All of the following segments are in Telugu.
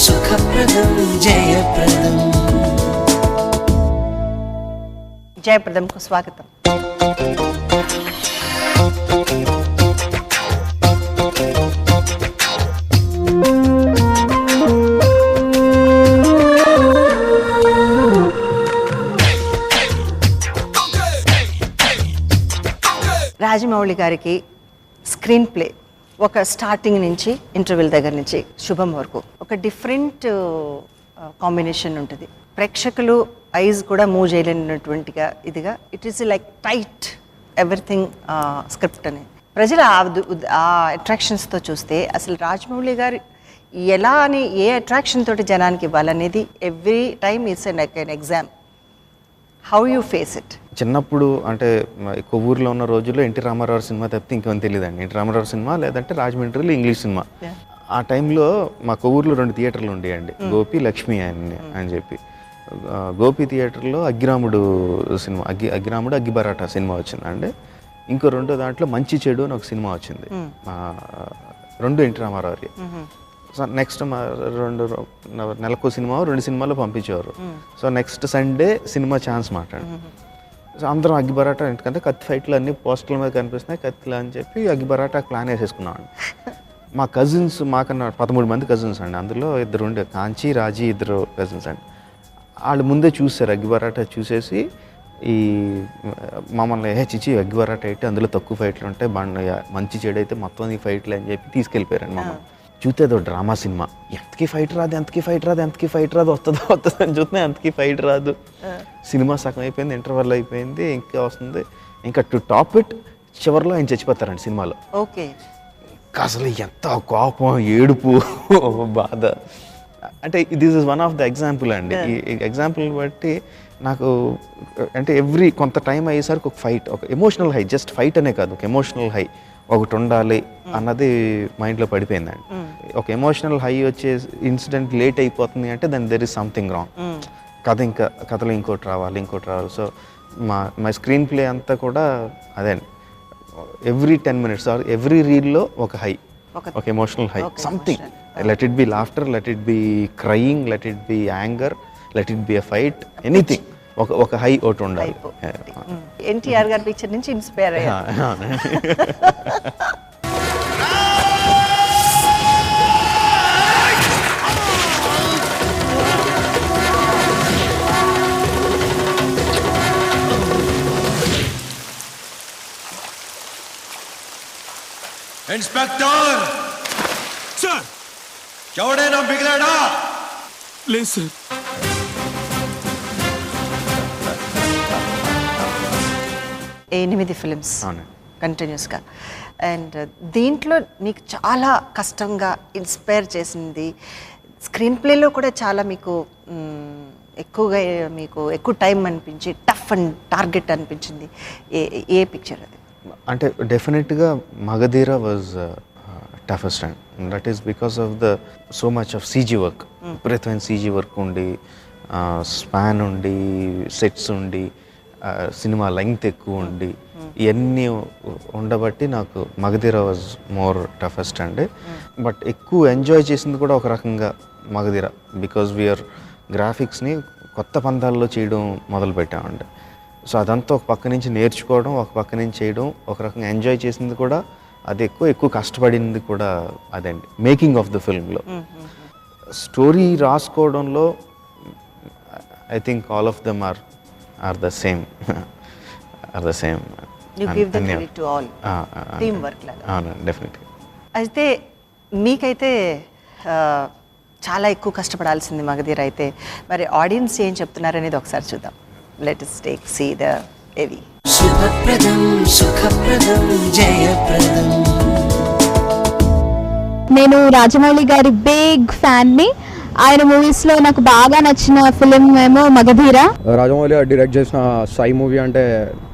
సుఖప్రదం జయప్రదం. జయప్రదంకు స్వాగతం. రాజమౌళి గారికి స్క్రీన్ ప్లే ఒక స్టార్టింగ్ నుంచి ఇంటర్వ్యూల దగ్గర నుంచి శుభం వరకు ఒక డిఫరెంట్ కాంబినేషన్ ఉంటుంది. ప్రేక్షకులు ఐజ్ కూడా మూవ్ చేయలేనటువంటిగా ఇదిగా it is like tight everything script అని ప్రజలు ఆ అట్రాక్షన్స్తో చూస్తే అసలు రాజమౌళి గారు ఎలా అని ఏ అట్రాక్షన్ తోటి జనానికి ఇవ్వాలనేది every time it's like an exam. How you face it? చిన్నప్పుడు అంటే కొవ్వూరులో ఉన్న రోజుల్లో ఎన్టీ రామారావు సినిమా తప్పితే ఇంకేమని తెలియదండి. ఎన్టీ రామారావు సినిమా లేదంటే రాజమండ్రిలో ఇంగ్లీష్ సినిమా. ఆ టైంలో మా కొవ్వూరులో 2 థియేటర్లు ఉండేయండి, గోపి లక్ష్మి అని చెప్పి. గోపి థియేటర్లో అగ్గిరాముడు సినిమా, అగ్గిరాముడు అగ్గిబరాటా సినిమా వచ్చిందండి. ఇంకో 2 దాంట్లో మంచి చెడు అని ఒక సినిమా వచ్చింది, 2 ఎన్టీ రామారావు. సో నెక్స్ట్ నెలకు సినిమా 2 సినిమాలు పంపించేవారు. సో నెక్స్ట్ సండే సినిమా ఛాన్స్ మాట్లాడు. సో అందరం అగ్గిబరాటా, ఎందుకంటే కత్తి ఫైట్లు అన్ని పోస్టర్ల మీద కనిపిస్తున్నాయి కత్తిలా అని చెప్పి అగ్గిబరాటా ప్లాన్ వేసేసుకున్నాం. మా కజిన్స్, మాకన్నా 13 మంది కజిన్స్ అండి, అందులో 2 ఉండే, కాంచి రాజీ 2 కజిన్స్ అండి. వాళ్ళు ముందే చూసారు అగ్గిబరాటా, చూసేసి ఈ మమ్మల్ని చిచి అగ్గిబరాటా అయితే అందులో తక్కువ ఫైట్లు ఉంటాయి, మంచి చెడు అయితే మొత్తం ఈ ఫైట్లు అని చెప్పి తీసుకెళ్ళిపోయారండి. మమ్మల్ని చూస్తే అదో డ్రామా సినిమా, ఎంతకి ఫైట్ రాదు వస్తుంది అని చూస్తే ఎంతకి ఫైట్ రాదు. సినిమా సగం అయిపోయింది, ఇంటర్వెల్ అయిపోయింది, ఇంకా వస్తుంది. ఇంకా టు టాప్ ఇట్ చివరిలో ఆయన చచ్చిపోతారండి సినిమాలో. ఓకే, అసలు ఎంత కోపం, ఏడుపు, బాధ. అంటే this is one of the example అండి. ఈ ఎగ్జాంపుల్ బట్టి నాకు అంటే కొంత టైం అయ్యేసరికి ఒక ఫైట్, ఒక ఎమోషనల్ హై, జస్ట్ ఫైట్ అనే కాదు, ఒక ఎమోషనల్ హై ఒకటి ఉండాలి అన్నది మైండ్లో పడిపోయిందండి. ఒక ఎమోషనల్ హై వచ్చే ఇన్సిడెంట్ లేట్ అయిపోతుంది అంటే then there is something wrong. కథలో ఇంకోటి రావాలి. సో మై స్క్రీన్ ప్లే అంతా కూడా అదే, ఎవ్రీ 10 minutes ఆర్ ఎవ్రీ రీల్లో ఒక హై, ఒక emotional high, something. Let it be laughter, let it be crying, let it be anger, let it be a fight, anything. ఒక హై ఒకటి ఉండాలి. ఎన్టీఆర్ గారి పిక్చర్ నుంచి ఇన్స్పైర్ అయ్యారు. ఇన్స్పెక్టర్ సార్, ఎవడైనా మిగిలాడా? లేదు సార్. 8 ఫిలిమ్స్ కంటిన్యూస్గా, అండ్ దీంట్లో నీకు చాలా కష్టంగా ఇన్స్పైర్ చేసింది, స్క్రీన్ ప్లేలో కూడా చాలా మీకు ఎక్కువ టైం అనిపించి టఫ్ అండ్ టార్గెట్ అనిపించింది ఏ పిక్చర్ అది? అంటే డెఫినెట్గా Magadheera was toughest and that is because of the so much of CG work. విపరీతమైన సీజీ వర్క్ ఉండి, స్పాన్ ఉండి, సెట్స్ ఉండి, సినిమా లెంగ్త్ ఎక్కువ ఉండి, ఇవన్నీ ఉండబట్టి నాకు మగధీర వాజ్ మోర్ టఫెస్ట్ అండి. బట్ ఎక్కువ ఎంజాయ్ చేసింది కూడా ఒక రకంగా మగధీర, బికాజ్ వీఆర్ గ్రాఫిక్స్ని కొత్త పందాల్లో చేయడం మొదలుపెట్టామండి. సో అదంతా ఒక పక్క నుంచి నేర్చుకోవడం, ఒక పక్క నుంచి చేయడం, ఒక రకంగా ఎంజాయ్ చేసింది కూడా అది, ఎక్కువ కష్టపడింది కూడా అదండి. మేకింగ్ ఆఫ్ ద ఫిల్మ్లో స్టోరీ రాసుకోవడంలో I think all of them are the same. You give the credit to all. Team work లాగా. డెఫినెట్గా. అయితే మీకైతే చాలా ఎక్కువ కష్టపడాల్సింది మగధీర అయితే. మరి ఆడియన్స్ ఏం చెప్తున్నారు అనేది ఒకసారి చూద్దాం. Let us see the AV. శుభప్రదం సుఖప్రదం జయప్రదం. నేను రాజమౌళి గారి బిగ్ ఫ్యాన్ని. ఆయన మూవీస్లో నాకు బాగా నచ్చిన ఫిలిం ఏమో మగధీర. రాజమౌళి గారు డైరెక్ట్ చేసిన సాయి మూవీ అంటే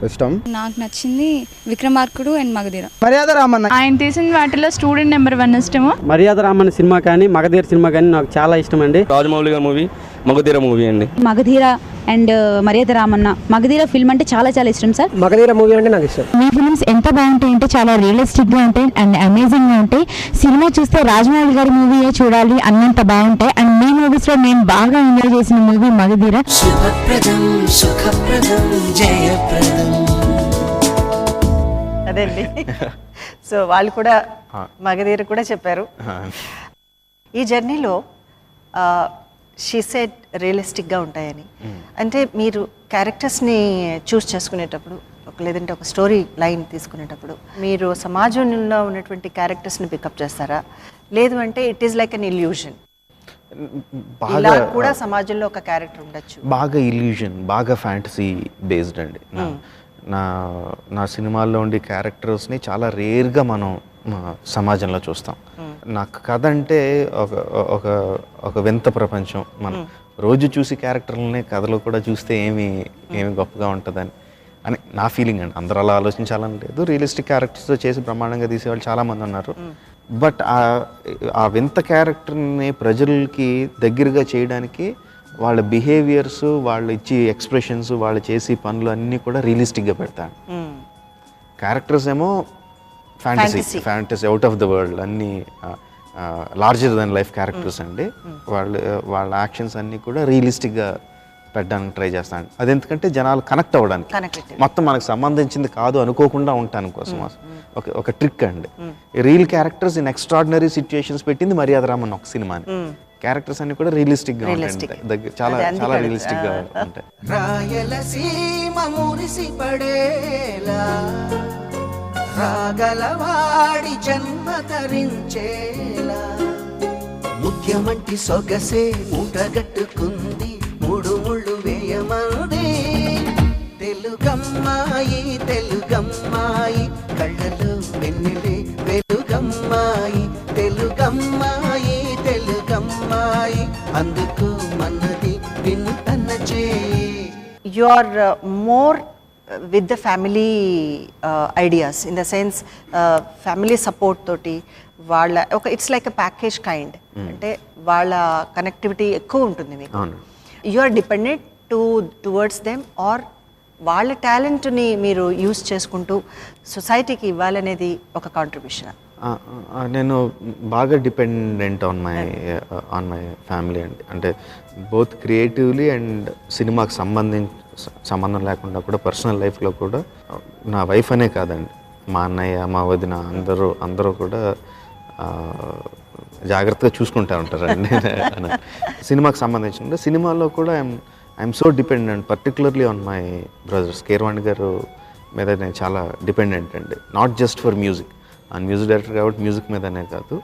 ఇష్టం. నాకు నచ్చింది విక్రమార్కుడు అండ్ మగధీర. మర్యాద రామన్న ఆయన తీసిన వాటిలో స్టూడెంట్ నెంబర్ 1 ఇష్టము. మర్యాద రామన్న సినిమా కానీ మగధీర సినిమా కానీ నాకు చాలా ఇష్టం అండి. రాజమౌళి గారి మూవీ మగధీర మూవీ అండి. మగధీర అండ్ మర్యాద రామన్న, మగధీర ఫిల్మ్ అంటే చాలా చాలా ఇష్టం సార్. మగధీర మూవీ అంటే నాకు ఇష్టం. మీ ఫిల్మ్స్ ఎంత బాగుంటాయి అంటే చాలా రియలిస్టిక్గా ఉంటాయి అండ్ అమేజింగ్గా ఉంటాయి. సినిమా చూస్తే రాజమౌళి గారి మూవీయే చూడాలి అన్నంత బాగుంటాయి. అండ్ మీ మూవీస్లో నేను బాగా ఎంజాయ్ చేసిన మూవీ మగధీర. శుభప్రదం సుఖప్రదం జయప్రదం. అదండి. సో వాళ్ళు కూడా మగధీర కూడా చెప్పారు. ఈ జర్నీలో షీ సెడ్ రియలిస్టిక్గా ఉంటాయని. అంటే మీరు క్యారెక్టర్స్ని చూస్ చేసుకునేటప్పుడు లేదంటే ఒక స్టోరీ లైన్ తీసుకునేటప్పుడు మీరు సమాజంలో ఉన్నటువంటి క్యారెక్టర్స్ని పికప్ చేస్తారా, లేదు అంటే it is like an illusion, ఇలా కూడా సమాజంలో ఒక క్యారెక్టర్ ఉండొచ్చు? బాగా ఇల్యూషన్, బాగా ఫ్యాంటసీ బేస్డ్ అండి. నా సినిమాల్లో ఉండే క్యారెక్టర్స్ని చాలా రేర్గా మనం సమాజంలో చూస్తాం. నాకు కథ అంటే ఒక వింత ప్రపంచం. మనం రోజు చూసి క్యారెక్టర్లనే కథలో కూడా చూస్తే ఏమి గొప్పగా ఉంటుందని అని నా ఫీలింగ్ అండి. అందరూ అలా ఆలోచించాలని లేదు. రియలిస్టిక్ క్యారెక్టర్స్తో చేసి బ్రహ్మాండంగా తీసేవాళ్ళు చాలామంది ఉన్నారు. బట్ ఆ వింత క్యారెక్టర్ని ప్రజలకి దగ్గరగా చేయడానికి వాళ్ళ బిహేవియర్స్, వాళ్ళు ఇచ్చే ఎక్స్ప్రెషన్స్, వాళ్ళు చేసే పనులు అన్నీ కూడా రియలిస్టిక్గా పెడతాను. క్యారెక్టర్స్ ఏమో fantasy out of the world, అన్నీ లార్జర్ దెన్ లైఫ్ క్యారెక్టర్స్ అండి. వాళ్ళ యాక్షన్స్ అన్నీ కూడా రియలిస్టిక్గా పెట్టడానికి ట్రై చేస్తాను. అది ఎందుకంటే జనాలు కనెక్ట్ అవ్వడానికి, మొత్తం మనకు సంబంధించింది కాదు అనుకోకుండా ఉండటాని కోసం ఒక ట్రిక్ అండి. Real characters in extraordinary situations పెట్టింది మర్యాద రామన్ ఒక సినిమాని. క్యారెక్టర్స్ అన్ని కూడా రియలిస్టిక్గా ఉంటాయి, చాలా చాలా రియలిస్టిక్గా ఉంటాయి. రాయలసీమ మురిసి పడేలా రాగలవాడి జన్మ ధరించేలా ముఖ్యమంటి సొగసే మూటగట్టుకుంది, మూడు ముళ్ళు వేయమంది. తెలుగమ్మాయి తెలుగమ్మాయి కళ్ళలో వెన్నెలే వెలుగమ్మాయి, తెలుగమ్మాయి తెలుగమ్మాయి అందుకు మన్నది వింతన్న చేయి. You are more with the family ideas, in the sense family support తోటి వాళ్ళ ఒక it's like a package kind. అంటే వాళ్ళ కనెక్టివిటీ ఎక్కువ ఉంటుంది మీకు. You are dependent towards them or వాళ్ళ టాలెంట్ని మీరు యూస్ చేసుకుంటూ సొసైటీకి ఇవ్వాలనేది ఒక కాంట్రిబ్యూషన్? నేను బాగా డిపెండెంట్ ఆన్ మై ఫ్యామిలీ అండి. అంటే బోత్ క్రియేటివ్లీ అండ్ సినిమాకి సంబంధం లేకుండా కూడా పర్సనల్ లైఫ్లో కూడా నా వైఫ్ అనే కాదండి, మా అన్నయ్య, మా వదిన అందరూ కూడా జాగ్రత్తగా చూసుకుంటూ ఉంటారండి. సినిమాకి సంబంధించిన సినిమాలో కూడా I'm so dependent, particularly on my brothers. Keeravani గారు మీద నేను చాలా డిపెండెంట్ అండి. Not just for music, and music director కాబట్టి మ్యూజిక్ మీదనే కాదు,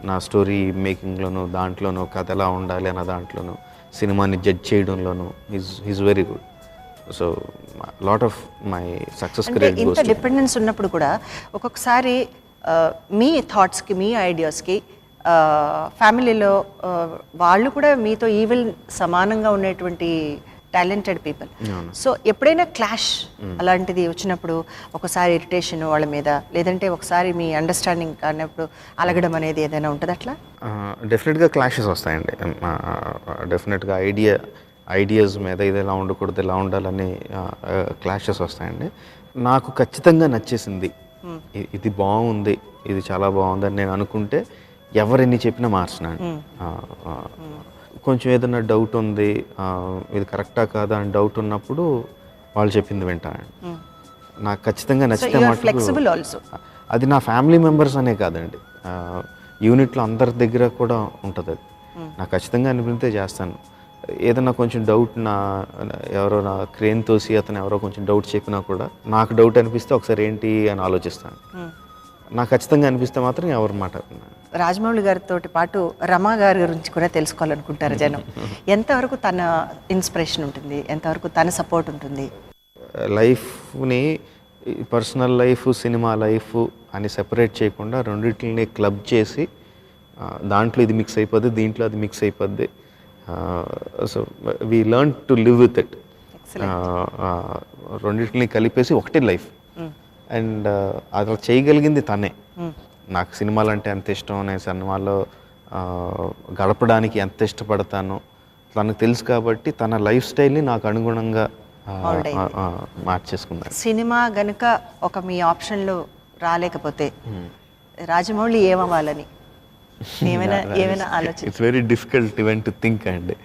నా స్టోరీ మేకింగ్లోనూ, దాంట్లోనూ కథ ఎలా ఉండాలి అన్న దాంట్లోనూ, సినిమాని జడ్జ్ చేయడంలోనూ is very good. So lot of my success credit goes to. ఇంత డిపెండెన్స్ ఉన్నప్పుడు కూడా ఒక్కొక్కసారి మీ థాట్స్కి, మీ ఐడియాస్కి ఫ్యామిలీలో వాళ్ళు కూడా మీతో ఈవెన్ సమానంగా ఉండేటువంటి టాలెంటెడ్ పీపుల్. సో ఎప్పుడైనా క్లాష్ అలాంటిది వచ్చినప్పుడు ఒకసారి ఇరిటేషన్ వాళ్ళ మీద, లేదంటే ఒకసారి మీ అండర్స్టాండింగ్ కానప్పుడు అలగడం అనేది ఏదైనా ఉంటుంది అట్లా? డెఫినెట్గా క్లాషెస్ వస్తాయండి. డెఫినెట్గా ఐడియాస్ మీద ఇది ఎలా ఉండకూడదు, ఎలా ఉండాలని క్లాషెస్ వస్తాయండి. నాకు ఖచ్చితంగా నచ్చేసింది, ఇది బాగుంది, ఇది చాలా బాగుంది అని నేను అనుకుంటే ఎవరెన్ని చెప్పినా మార్చినాను. కొంచెం ఏదైనా డౌట్ ఉంది, ఇది కరెక్టా కాదా అని డౌట్ ఉన్నప్పుడు వాళ్ళు చెప్పింది వింటానండి. నాకు ఖచ్చితంగా నచ్చితే అది నా ఫ్యామిలీ మెంబర్స్ అనే కాదండి, యూనిట్లో అందరి దగ్గర కూడా ఉంటుంది. అది నాకు ఖచ్చితంగా అనిపిస్తే చేస్తాను. ఏదన్నా కొంచెం డౌట్, ఎవరో నా క్రేన్ తోసి అతను ఎవరో కొంచెం డౌట్ చెప్పినా కూడా నాకు డౌట్ అనిపిస్తే ఒకసారి ఏంటి అని ఆలోచిస్తాను. నాకు ఖచ్చితంగా అనిపిస్తే మాత్రం ఎవరు మాట్లాడుతున్నాను. రాజమౌళి గారితో పాటు రమా గారి గురించి కూడా తెలుసుకోవాలనుకుంటారు జనం. ఎంతవరకు తన ఇన్స్పిరేషన్ ఉంటుంది, ఎంతవరకు తన సపోర్ట్ ఉంటుంది? లైఫ్ని పర్సనల్ లైఫ్, సినిమా లైఫ్ అని సెపరేట్ చేయకుండా రెండింటిని క్లబ్ చేసి దాంట్లో ఇది మిక్స్ అయిపోద్ది, దీంట్లో అది మిక్స్ అయిపోద్ది. So we learn to live with it. రెండింటిని కలిపేసి ఒకటే లైఫ్. అండ్ అలా చేయగలిగింది తనే. నాకు సినిమాలు అంటే ఎంత ఇష్టం, నేను సినిమాలో గడపడానికి ఎంత ఇష్టపడతాను, తనకు తెలుసు కాబట్టి తన లైఫ్ స్టైల్ని నాకు అనుగుణంగా Mold అయింది. మార్చేసుకున్నారు. సినిమా గనుక ఒక మీ ఆప్షన్లో రాలేకపోతే రాజమౌళి ఏమవ్వాలని ఏమైనా ఆలోచన? It's very difficult even to think అండి.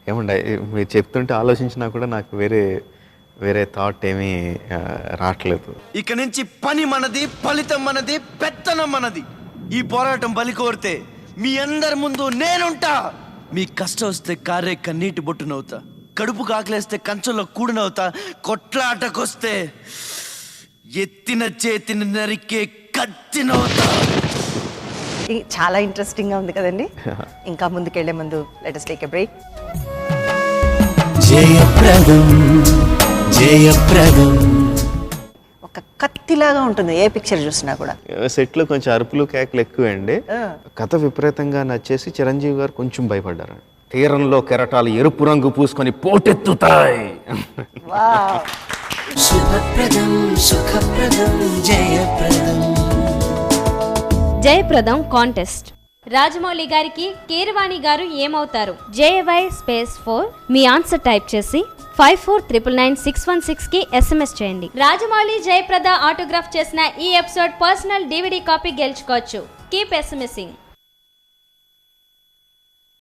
ఏమండి మీరు చెప్తుంటే ఆలోచించినా కూడా నాకు వేరే థాట్ ఏమీ రావట్లేదు. ఇక నుంచి పని మనది, ఫలితం మనది, పెత్తనం మనది. ఈ పోరాటం బలి కోరితే మీ అందరి ముందు నేనుంటా. మీ కష్టం వస్తే కారే కన్నీటి బొట్టునవుతా, కడుపు కాకలేస్తే కంచంలో కూడినవుతా, కొట్లాటకొస్తే ఎత్తిన చేతిని నరికే కత్తినవుతా. చాలా ఇంట్రెస్టింగ్ గా ఉంది కదండి. ఇంకా ముందుకెళ్లే ముందు let us take a break. జయప్రదం ఒక కత్తిలాగా ఉంటుంది ఏ పిక్చర్ చూసినా కూడా. సెట్లో కొంచెం అరుపులు కేకలు ఎక్కువ అండి. కథ విపరీతంగా నచ్చేసి చిరంజీవి గారు కొంచెం భయపడ్డారు. తీరంలో కెరటాలు ఎరుపు రంగు పూసుకొని పోటెత్తుతాయి. శుభప్రదం సుఖప్రదం జయప్రదం. జయప్రదం కాంటెస్ట్. రాజమౌళి గారికి కీరవాణి గారు ఏమవుతారు? JY స్పేస్ 4 మీ ఆన్సర్ టైప్ చేసి 54999616 కి SMS చేయండి. రాజమౌళి జయప్రద ఆటోగ్రాఫ్ చేసిన ఈ ఎపిసోడ్ పర్సనల్ DVD కాపీ గెలుచుకోవచ్చు. Keep SMSing.